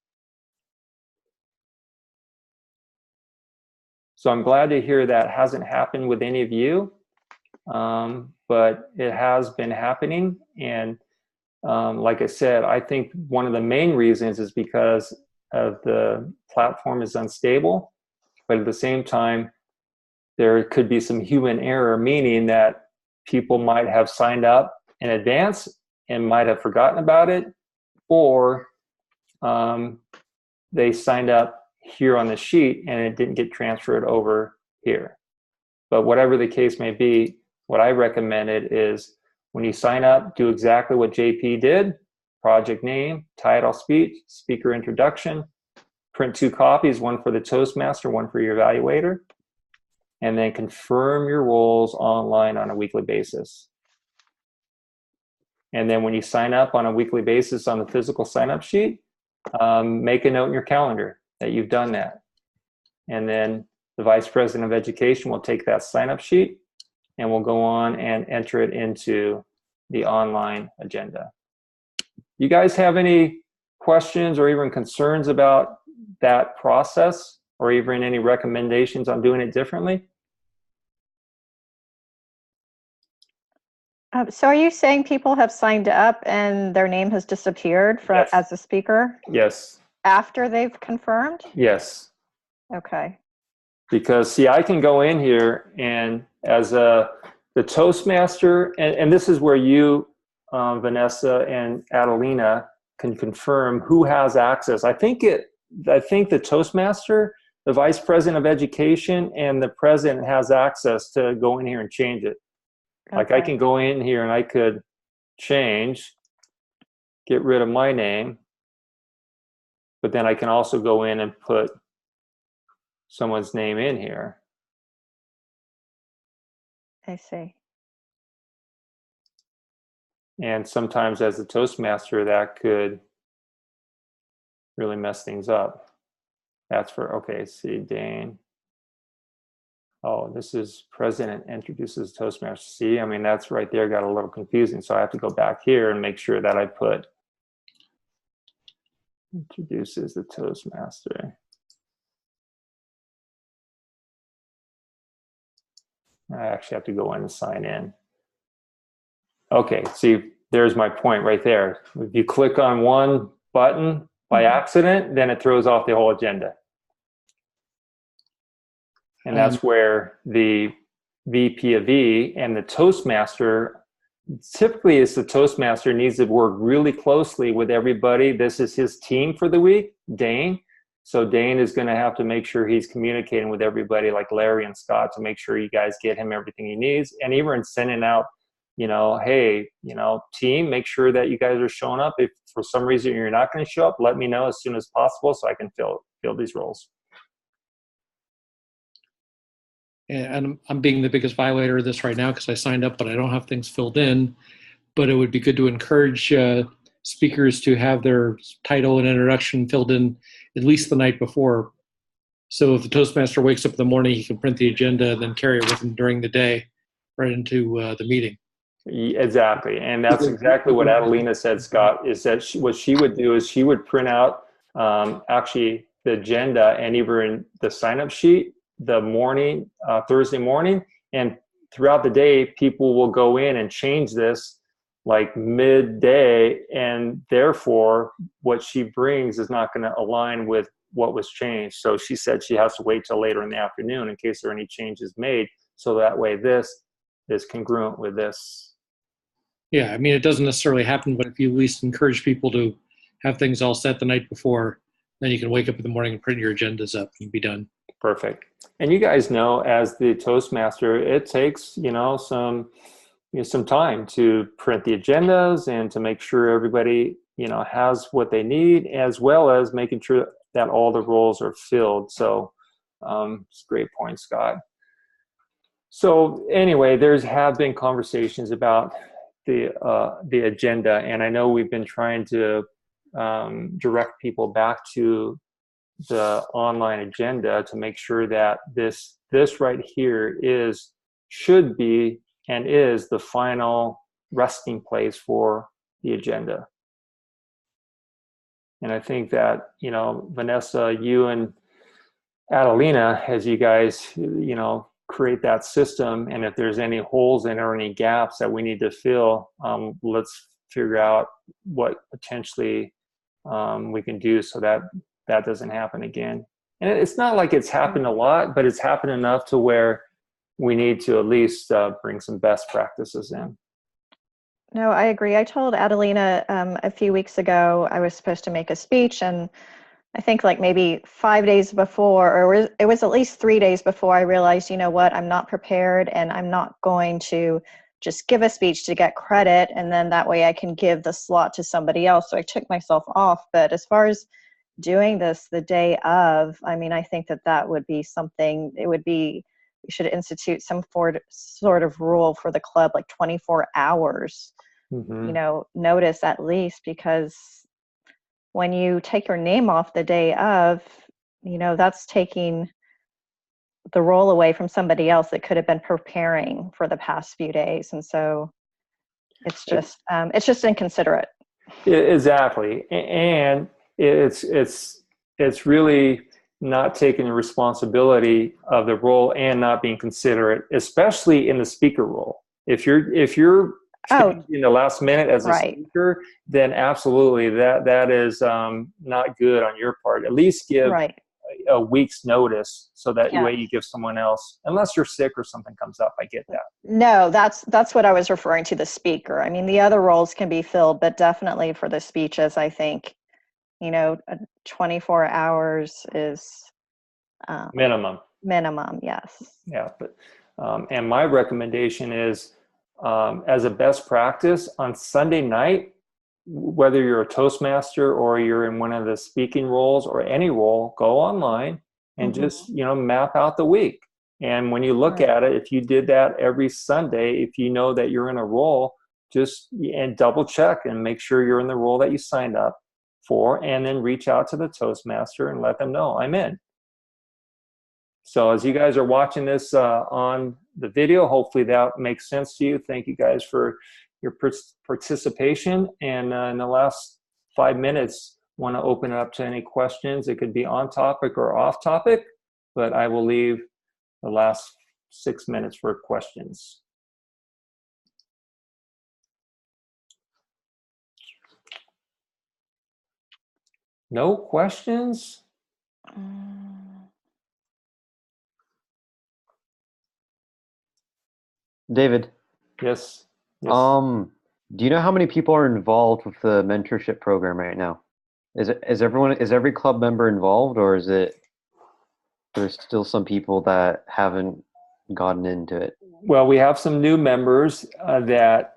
So I'm glad to hear that hasn't happened with any of you, but it has been happening. And like I said, I think one of the main reasons is because of the platform is unstable, but at the same time, there could be some human error, meaning that people might have signed up in advance and might have forgotten about it, or they signed up here on the sheet and it didn't get transferred over here. But whatever the case may be, what I recommended is when you sign up, do exactly what JP did: project name, title, speech, speaker introduction, print 2 copies, one for the Toastmaster, one for your evaluator, and then confirm your roles online on a weekly basis. And then when you sign up on a weekly basis on the physical sign-up sheet, make a note in your calendar that you've done that. And then the Vice President of Education will take that sign-up sheet and will go on and enter it into the online agenda. You guys have any questions or even concerns about that process, or even any recommendations on doing it differently? So are you saying people have signed up and their name has disappeared from as a speaker Yes. after they've confirmed? Yes. Okay. Because see, I can go in here and as the Toastmaster, and this is where you, Vanessa and Adelina, can confirm who has access. I think the Toastmaster, the Vice President of Education, and the President has access to go in here and change it. Okay. Like I can go in here and I could change, get rid of my name, but then I can also go in and put someone's name in here. I see. And sometimes as a Toastmaster, that could really mess things up. That's for, okay, see, Dane. Oh, this is President introduces Toastmaster. See, I mean, that's right there got a little confusing. So I have to go back here and make sure that I put introduces the Toastmaster. I actually have to go in and sign in. Okay, see, there's my point right there. If you click on one button by accident, then it throws off the whole agenda. And that's where the VP of E and the Toastmaster, typically it's the Toastmaster needs to work really closely with everybody. This is his team for the week, Dane. So Dane is going to have to make sure he's communicating with everybody like Larry and Scott to make sure you guys get him everything he needs. And even sending out, you know, hey, you know, team, make sure that you guys are showing up. If for some reason you're not going to show up, let me know as soon as possible so I can fill these roles. And I'm being the biggest violator of this right now because I signed up, but I don't have things filled in. But it would be good to encourage speakers to have their title and introduction filled in at least the night before. So if the Toastmaster wakes up in the morning, he can print the agenda and then carry it with him during the day right into the meeting. Exactly. And that's exactly what Adelina said, Scott, is that what she would do is she would print out actually the agenda and even the sign-up sheet the morning, Thursday morning, and throughout the day, people will go in and change this like midday, and therefore what she brings is not going to align with what was changed. So she said she has to wait till later in the afternoon in case there are any changes made, so that way this is congruent with this. Yeah, I mean, it doesn't necessarily happen, but if you at least encourage people to have things all set the night before, then you can wake up in the morning and print your agendas up and be done. Perfect. And you guys know, as the Toastmaster, it takes, you know, some time to print the agendas and to make sure everybody, you know, has what they need, as well as making sure that all the roles are filled. So it's a great point, Scott. So anyway, have been conversations about the agenda, and I know we've been trying to direct people back to the online agenda to make sure that this right here should be and is the final resting place for the agenda. And I think that, you know, Vanessa, you and Adelina, as you guys, you know, create that system, and if there's any holes in it or any gaps that we need to fill, let's figure out what potentially we can do so that that doesn't happen again. And it's not like it's happened a lot, but it's happened enough to where we need to at least bring some best practices in. No, I agree. I told Adelina a few weeks ago I was supposed to make a speech, and I think like maybe 5 days before, or it was at least 3 days before, I realized, you know what, I'm not prepared, and I'm not going to just give a speech to get credit, and then that way I can give the slot to somebody else. So I took myself off. But as far as doing this the day of, I mean, I think that would be something, we should institute some sort of rule for the club, like 24 hours, you know, notice at least, because when you take your name off the day of, you know, that's taking the role away from somebody else that could have been preparing for the past few days. And so it's just inconsiderate. Exactly. And it's really not taking the responsibility of the role and not being considerate, especially in the speaker role. If you're in the last minute as a speaker, then absolutely that is not good on your part. At least give a week's notice so that way you give someone else, unless you're sick or something comes up. I get that. No, that's what I was referring to, the speaker. I mean, the other roles can be filled, but definitely for the speeches, I think, you know, 24 hours is minimum. Minimum, yes. Yeah, but and my recommendation is, as a best practice, on Sunday night, whether you're a Toastmaster or you're in one of the speaking roles or any role, go online and just, you know, map out the week. And when you look Right. at it, if you did that every Sunday, if you know that you're in a role, and double check and make sure you're in the role that you signed up for, and then reach out to the Toastmaster and let them know I'm in. So as you guys are watching this on the video, hopefully that makes sense to you. Thank you guys for your participation. And in the last 5 minutes, want to open it up to any questions. It could be on topic or off topic, but I will leave the last 6 minutes for questions. No questions? David, Yes. Yes. do you know how many people are involved with the mentorship program right now? Is every club member involved, or is it there's still some people that haven't gotten into it? Well, we have some new members that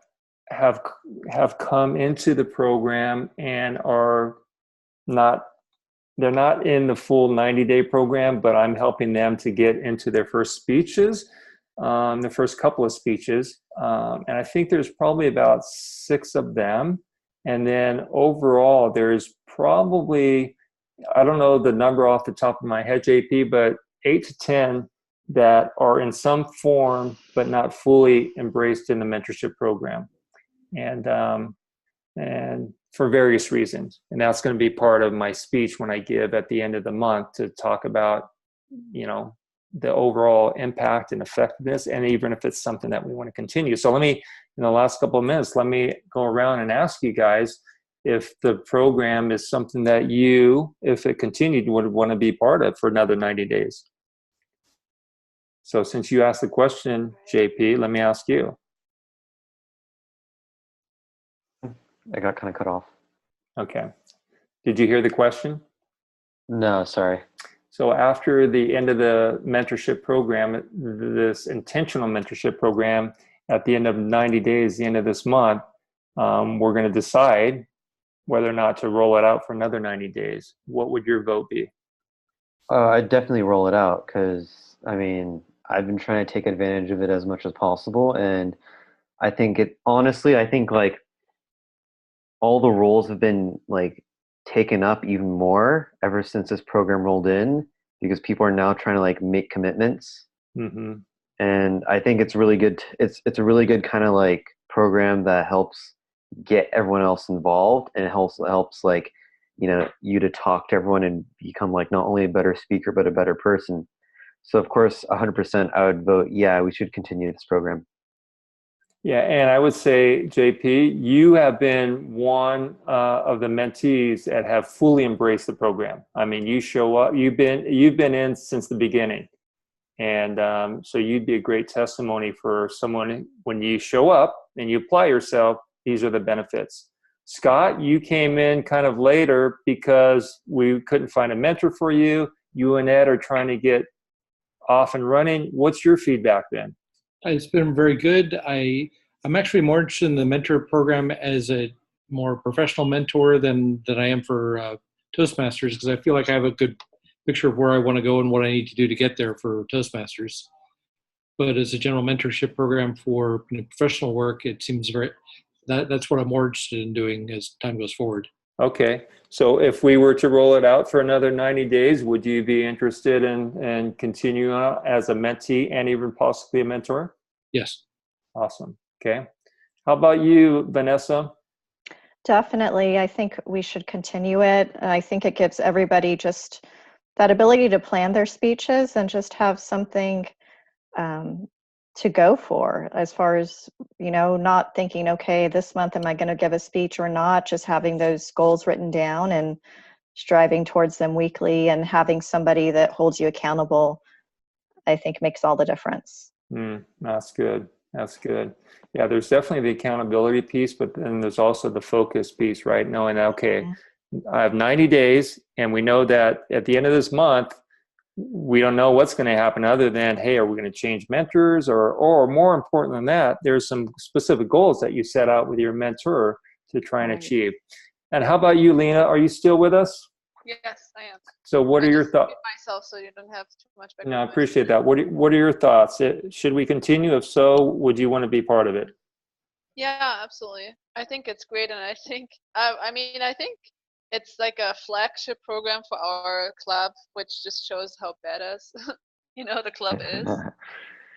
have come into the program and are not, they're not in the full 90-day program, but I'm helping them to get into their first speeches, the first couple of speeches. And I think there's probably about 6 of them. And then overall, there's probably, I don't know the number off the top of my head, JP, but 8 to 10 that are in some form, but not fully embraced in the mentorship program. And for various reasons. And that's going to be part of my speech when I give at the end of the month to talk about, you know, the overall impact and effectiveness, and even if it's something that we want to continue. So let me, in the last couple of minutes, let me go around and ask you guys if the program is something that you, if it continued, would want to be part of for another 90 days. So since you asked the question, JP, let me ask you. I got kind of cut off. Okay. Did you hear the question? No, sorry. So after the end of the mentorship program, this intentional mentorship program, at the end of 90 days, the end of this month, we're going to decide whether or not to roll it out for another 90 days. What would your vote be? I'd definitely roll it out because, I mean, I've been trying to take advantage of it as much as possible. And I think honestly, I think like all the roles have been like taken up even more ever since this program rolled in, because people are now trying to like make commitments. Mm-hmm. And I think it's really good. It's a really good kind of like program that helps get everyone else involved, and it helps like, you know, you to talk to everyone and become like not only a better speaker but a better person. So of course, 100% I would vote, yeah, we should continue this program. Yeah, and I would say, JP, you have been one of the mentees that have fully embraced the program. I mean, you show up, you've been in since the beginning. And so you'd be a great testimony for someone when you show up and you apply yourself, these are the benefits. Scott, you came in kind of later because we couldn't find a mentor for you. You and Ed are trying to get off and running. What's your feedback then? It's been very good. I'm actually more interested in the mentor program as a more professional mentor than I am for Toastmasters, because I feel like I have a good picture of where I want to go and what I need to do to get there for Toastmasters. But as a general mentorship program for professional work, it seems that's what I'm more interested in doing as time goes forward. Okay, so if we were to roll it out for another 90 days, would you be interested in continuing on as a mentee and even possibly a mentor? Yes. Awesome. Okay. How about you, Vanessa? Definitely. I think we should continue it. I think it gives everybody just that ability to plan their speeches and just have something to go for, as far as, you know, not thinking, okay, this month am I going to give a speech or not, just having those goals written down and striving towards them weekly, and having somebody that holds you accountable, I think makes all the difference. That's good. That's good. Yeah, there's definitely the accountability piece, but then there's also the focus piece, right? Knowing, okay, I have 90 days, and we know that at the end of this month, we don't know what's going to happen other than, hey, are we going to change mentors? Or more important than that, there's some specific goals that you set out with your mentor to try and achieve. And how about you, Lena? Are you still with us? Yes, I am. So what I are your just thoughts? mute myself so you don't have too much No, I background noise. appreciate that. What are your thoughts? Should we continue? If so, would you want to be part of it? Yeah, absolutely. I think it's great, and I think I mean I think it's like a flagship program for our club, which just shows how badass the club is.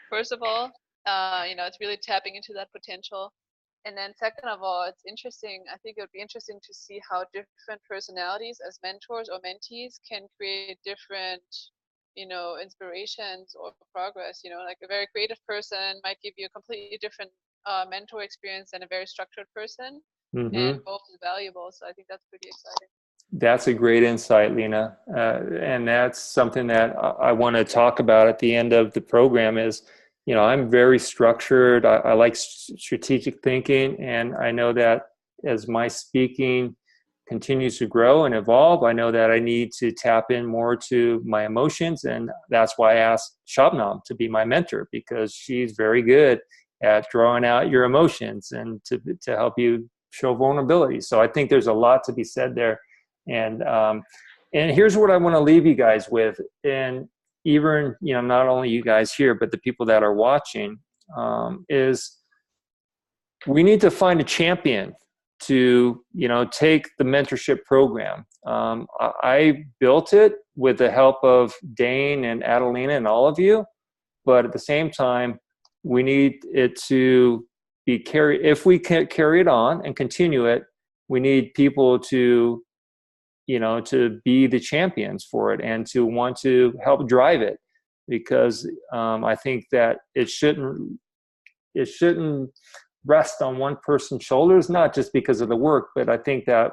First of all, it's really tapping into that potential. And then second of all, it's interesting. I think it would be interesting to see how different personalities as mentors or mentees can create different, inspirations or progress. Like a very creative person might give you a completely different mentor experience than a very structured person. Mm-hmm. And both is valuable. So I think that's pretty exciting. That's a great insight, Lena. And that's something that I want to talk about at the end of the program is, I'm very structured. I like strategic thinking. And I know that as my speaking continues to grow and evolve, I know that I need to tap in more to my emotions. And that's why I asked Shabnam to be my mentor, because she's very good at drawing out your emotions and to help you show vulnerability. So I think there's a lot to be said there. And here's what I want to leave you guys with, and even not only you guys here, but the people that are watching, is we need to find a champion to take the mentorship program. I built it with the help of Dane and Adelina and all of you, but at the same time, we need it to be carried. If we can carry it on and continue it, we need people to to be the champions for it and to want to help drive it, because I think that it shouldn't rest on one person's shoulders, not just because of the work, but I think that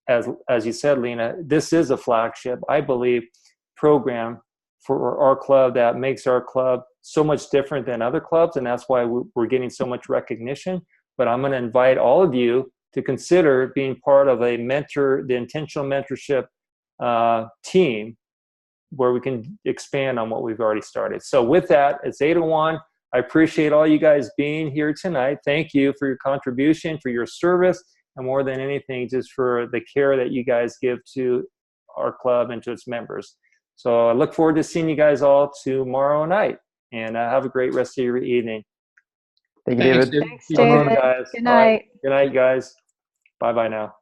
as you said, Lena, this is a flagship, I believe, program for our club that makes our club so much different than other clubs, and that's why we're getting so much recognition. But I'm going to invite all of you to consider being part of the intentional mentorship team, where we can expand on what we've already started. So with that, it's 8:01. I appreciate all you guys being here tonight. Thank you for your contribution, for your service, and more than anything, just for the care that you guys give to our club and to its members. So I look forward to seeing you guys all tomorrow night, and have a great rest of your evening. Thank you, David. Thanks, David. Guys. Good night. Good night, guys. Bye-bye now.